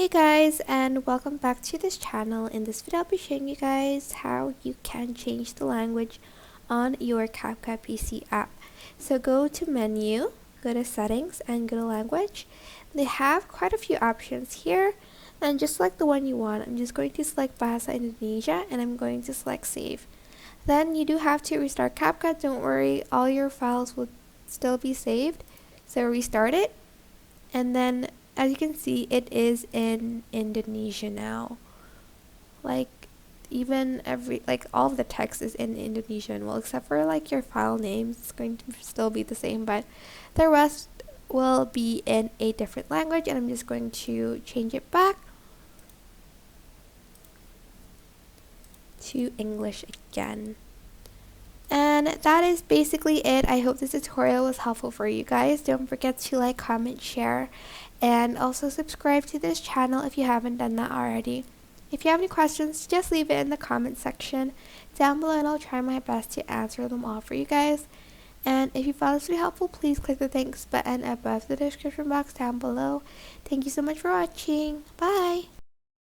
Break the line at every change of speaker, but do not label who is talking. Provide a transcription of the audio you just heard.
Hey guys, and welcome back to this channel. In this video I'll be showing you guys how you can change the language on your Capcut PC app. So go to menu, go to settings, and go to language. They have quite a few options here, and just select the one you want. I'm just going to select Bahasa Indonesia and I'm going to select save. Then you do have to restart Capcut. Don't worry, all your files will still be saved. So restart it, and then as you can see, it is in Indonesia now. Like, all of the text is in Indonesian. Well, except for like your file names, it's going to still be the same, but the rest will be in a different language, and I'm just going to change it back to English again. And that is basically it. I hope this tutorial was helpful for you guys. Don't forget to like, comment, share, and also subscribe to this channel if you haven't done that already. If you have any questions, just leave it in the comment section down below and I'll try my best to answer them all for you guys. And if you found this video helpful, please click the thanks button above the description box down below. Thank you so much for watching. Bye!